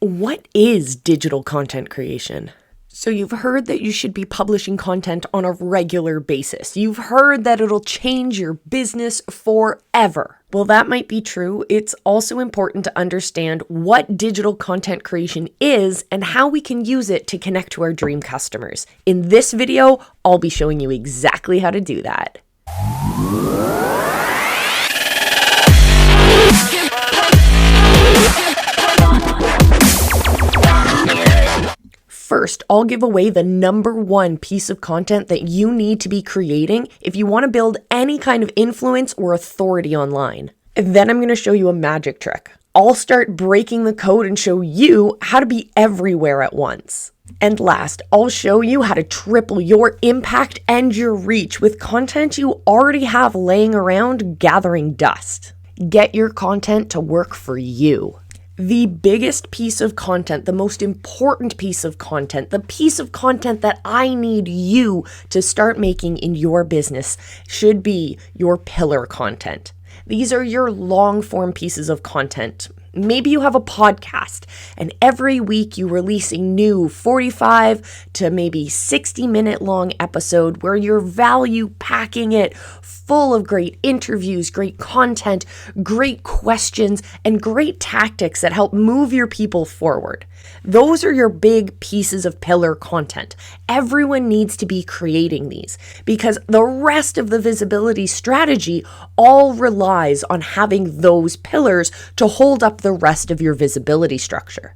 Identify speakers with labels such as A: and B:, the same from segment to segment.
A: What is digital content creation? So you've heard that you should be publishing content on a regular basis. You've heard that it'll change your business forever. Well, that might be true. It's also important to understand what digital content creation is and how we can use it to connect to our dream customers. In this video, I'll be showing you exactly how to do that. First, I'll give away the number one piece of content that you need to be creating if you want to build any kind of influence or authority online. And then I'm going to show you a magic trick. I'll start breaking the code and show you how to be everywhere at once. And last, I'll show you how to triple your impact and your reach with content you already have laying around gathering dust. Get your content to work for you. The biggest piece of content, the most important piece of content, the piece of content that I need you to start making in your business should be your pillar content. These are your long form pieces of content. Maybe you have a podcast and every week you release a new 45 to maybe 60-minute long episode where you're value packing it full of great interviews, great content, great questions, and great tactics that help move your people forward. Those are your big pieces of pillar content. Everyone needs to be creating these because the rest of the visibility strategy all relies on having those pillars to hold up the rest of your visibility structure.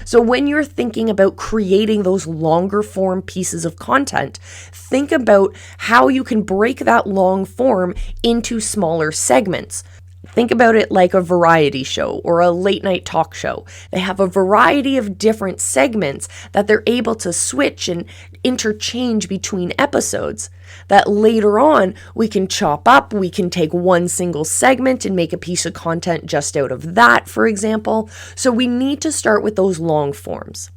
A: So when you're thinking about creating those longer form pieces of content, think about how you can break that long form into smaller segments. Think about it like a variety show or a late night talk show. They have a variety of different segments that they're able to switch and interchange between episodes that later on we can chop up. We can take one single segment and make a piece of content just out of that, for example. So we need to start with those long forms.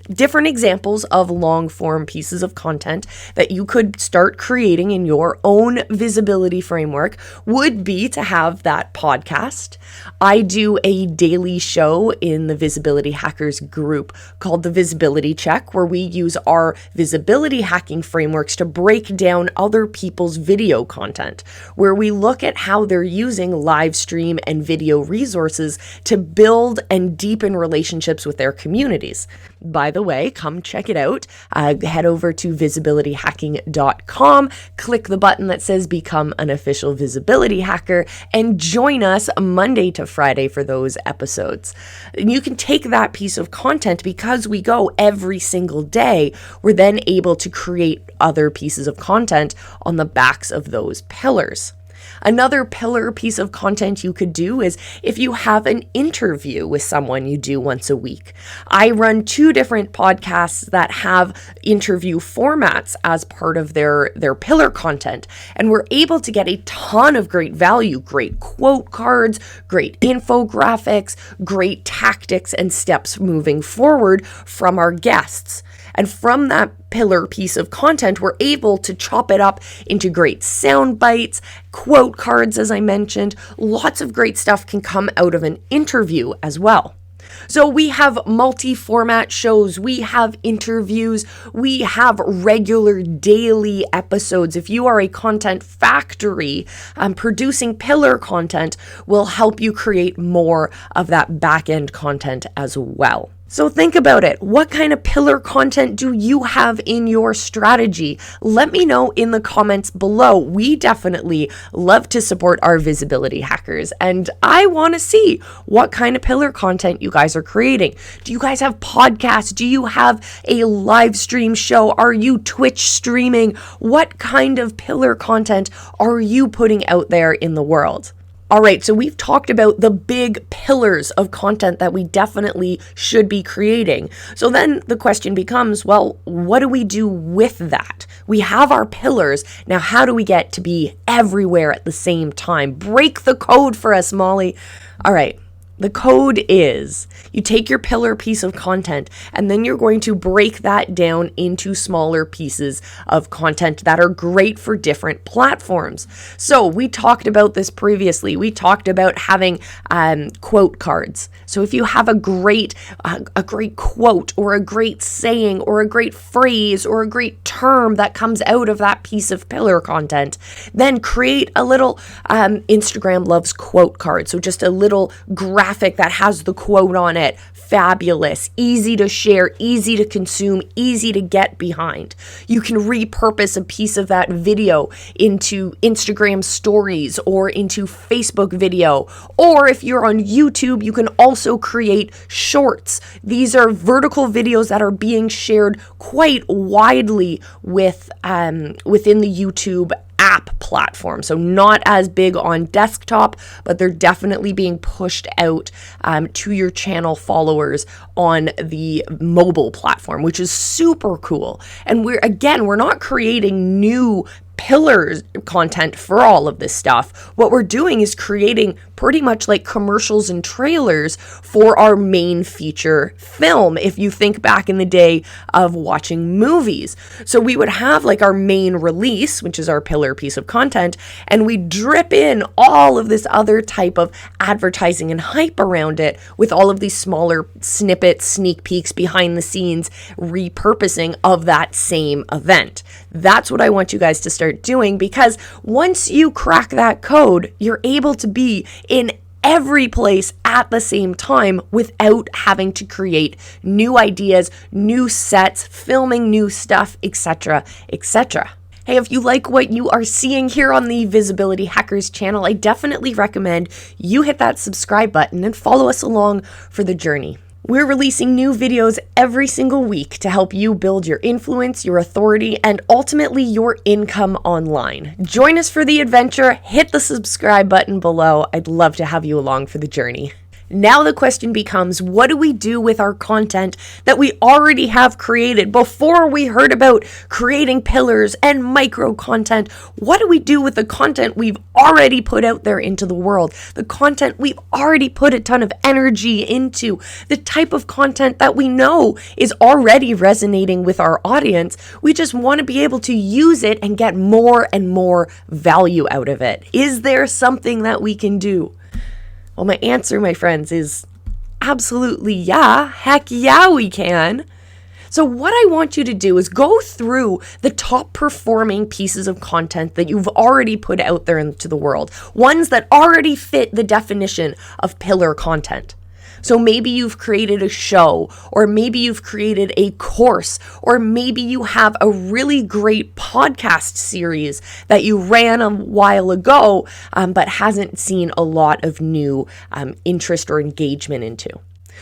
A: Different examples of long form pieces of content that you could start creating in your own visibility framework would be to have that podcast. I do a daily show in the Visibility Hackers group called the Visibility Check, where we use our visibility hacking frameworks to break down other people's video content, where we look at how they're using live stream and video resources to build and deepen relationships with their communities. By the way, come check it out. Head over to visibilityhacking.com, click the button that says Become an Official Visibility Hacker, and join us Monday to Friday for those episodes. And you can take that piece of content because we go every single day. We're then able to create other pieces of content on the backs of those pillars. Another pillar piece of content you could do is if you have an interview with someone you do once a week. I run 2 different podcasts that have interview formats as part of their pillar content, and we're able to get a ton of great value, great quote cards, great infographics, great tactics and steps moving forward from our guests. And from that pillar piece of content, we're able to chop it up into great sound bites, quote cards, as I mentioned. Lots of great stuff can come out of an interview as well. So we have multi-format shows, we have interviews, we have regular daily episodes. If you are a content factory, producing pillar content will help you create more of that back-end content as well. So think about it. What kind of pillar content do you have in your strategy? Let me know in the comments below. We definitely love to support our visibility hackers, and I want to see what kind of pillar content you guys are creating. Do you guys have podcasts? Do you have a live stream show? Are you Twitch streaming? What kind of pillar content are you putting out there in the world? All right, so we've talked about the big pillars of content that we definitely should be creating. So then the question becomes, well, what do we do with that? We have our pillars. Now, how do we get to be everywhere at the same time? Break the code for us, Molle. All right, The code is you take your pillar piece of content and then you're going to break that down into smaller pieces of content that are great for different platforms. So we talked about this previously. We talked about having quote cards. So if you have a great quote or a great saying or a great phrase or a great term that comes out of that piece of pillar content, then create a little Instagram loves quote card. So just a little graphic that has the quote on it. Fabulous, easy to share, easy to consume, easy to get behind. You can repurpose a piece of that video into Instagram stories or into Facebook video. Or if you're on YouTube, you can also create shorts. These are vertical videos that are being shared quite widely within the YouTube app platform. So not as big on desktop, but they're definitely being pushed out to your channel followers on the mobile platform, which is super cool. And we're not creating new pillars content for all of this stuff. What we're doing is creating pretty much like commercials and trailers for our main feature film, if you think back in the day of watching movies. So we would have like our main release, which is our pillar piece of content, and we drip in all of this other type of advertising and hype around it with all of these smaller snippets, sneak peeks, behind the scenes, repurposing of that same event. That's what I want you guys to start doing, because once you crack that code, you're able to be in every place at the same time without having to create new ideas, new sets, filming new stuff, etc., etc. Hey, if you like what you are seeing here on the Visibility Hackers channel, I definitely recommend you hit that subscribe button and follow us along for the journey. We're releasing new videos every single week to help you build your influence, your authority, and ultimately your income online. Join us for the adventure. Hit the subscribe button below. I'd love to have you along for the journey. Now the question becomes, what do we do with our content that we already have created before we heard about creating pillars and micro content? What do we do with the content we've already put out there into the world? The content we've already put a ton of energy into, the type of content that we know is already resonating with our audience. We just want to be able to use it and get more and more value out of it. Is there something that we can do? Well, my answer, my friends, is absolutely yeah. Heck yeah, we can. So what I want you to do is go through the top performing pieces of content that you've already put out there into the world, ones that already fit the definition of pillar content. So maybe you've created a show, or maybe you've created a course, or maybe you have a really great podcast series that you ran a while ago, but hasn't seen a lot of new interest or engagement into.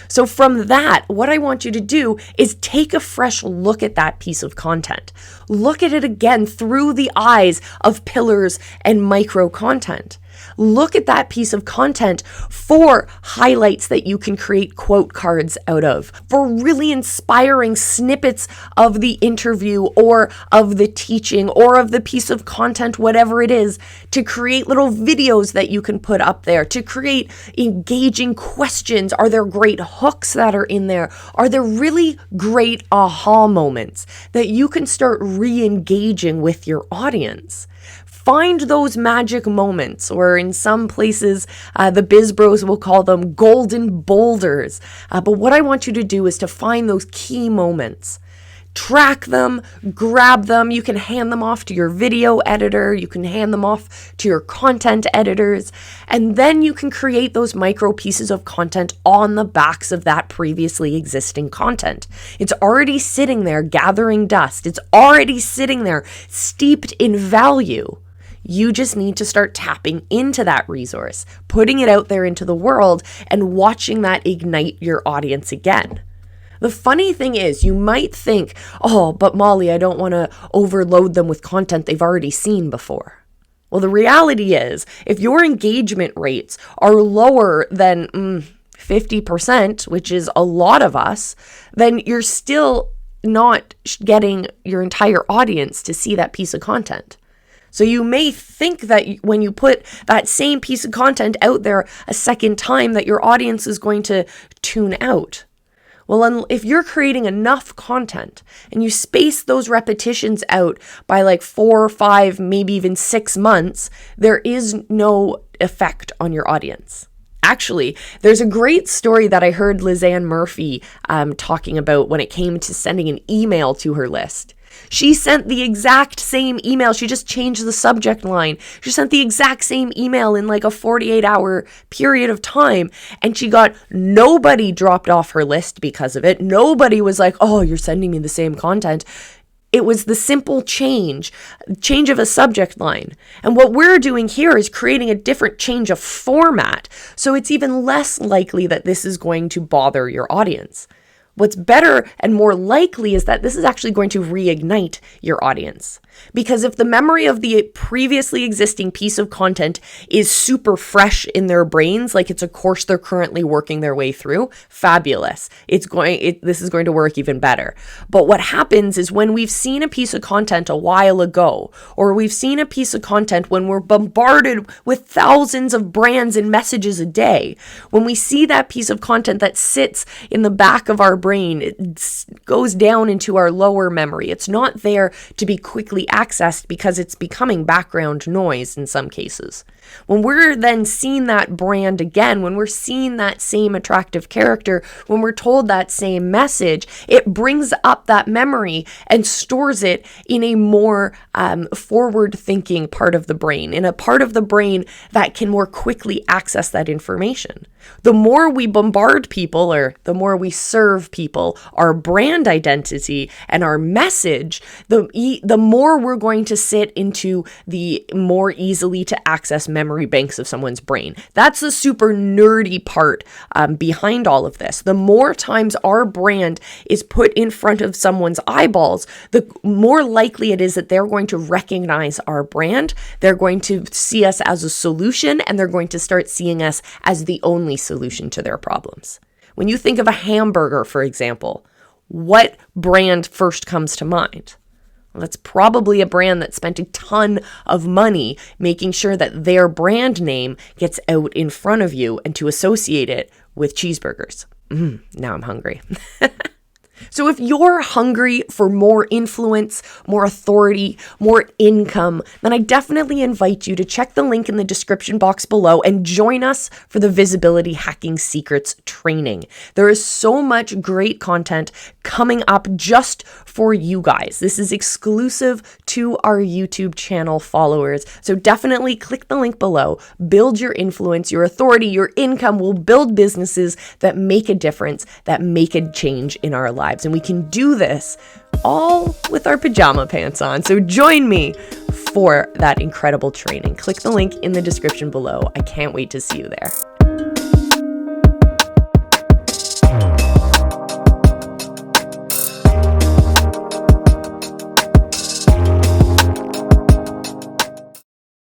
A: So from that, what I want you to do is take a fresh look at that piece of content. Look at it again through the eyes of pillars and micro content. Look at that piece of content for highlights that you can create quote cards out of, for really inspiring snippets of the interview or of the teaching or of the piece of content, whatever it is, to create little videos that you can put up there, to create engaging questions. Are there great hooks that are in there? Are there really great aha moments that you can start re-engaging with your audience? Find those magic moments, or in some places, the biz bros will call them golden boulders. But what I want you to do is to find those key moments. Track them, grab them. You can hand them off to your video editor. You can hand them off to your content editors. And then you can create those micro pieces of content on the backs of that previously existing content. It's already sitting there gathering dust. It's already sitting there steeped in value. You just need to start tapping into that resource, putting it out there into the world, and watching that ignite your audience again. The funny thing is, you might think, oh, but Molle, I don't want to overload them with content they've already seen before. Well, the reality is, if your engagement rates are lower than 50%, which is a lot of us, then you're still not getting your entire audience to see that piece of content. So you may think that when you put that same piece of content out there a second time that your audience is going to tune out. Well, if you're creating enough content and you space those repetitions out by like 4 or 5, maybe even 6 months, there is no effect on your audience. Actually, there's a great story that I heard Lizanne Murphy talking about when it came to sending an email to her list. She sent the exact same email. She just changed the subject line. She sent the exact same email in like a 48-hour period of time. And she got nobody dropped off her list because of it. Nobody was like, oh, you're sending me the same content. It was the simple change of a subject line. And what we're doing here is creating a different change of format. So it's even less likely that this is going to bother your audience. What's better and more likely is that this is actually going to reignite your audience. Because if the memory of the previously existing piece of content is super fresh in their brains, like it's a course they're currently working their way through, fabulous. This is going to work even better. But what happens is when we've seen a piece of content a while ago, or we've seen a piece of content when we're bombarded with thousands of brands and messages a day, when we see that piece of content that sits in the back of our brain, it goes down into our lower memory. It's not there to be quickly accessed because it's becoming background noise in some cases. When we're then seeing that brand again, when we're seeing that same attractive character, when we're told that same message, it brings up that memory and stores it in a more forward-thinking part of the brain, in a part of the brain that can more quickly access that information. The more we bombard people, or the more we serve people our brand identity and our message, the more we're going to sit into the more easily to access memory banks of someone's brain. That's the super nerdy part behind all of this. The more times our brand is put in front of someone's eyeballs, the more likely it is that they're going to recognize our brand, they're going to see us as a solution, and they're going to start seeing us as the only solution to their problems. When you think of a hamburger, for example, what brand first comes to mind? Well, that's probably a brand that spent a ton of money making sure that their brand name gets out in front of you and to associate it with cheeseburgers. Now I'm hungry. So if you're hungry for more influence, more authority, more income, then I definitely invite you to check the link in the description box below and join us for the Visibility Hacking Secrets training. There is so much great content coming up just for you guys. This is exclusive to our YouTube channel followers. So definitely click the link below, build your influence, your authority, your income. Will build businesses that make a difference, that make a change in our lives. And we can do this all with our pajama pants on. So join me for that incredible training. Click the link in the description below. I can't wait to see you there.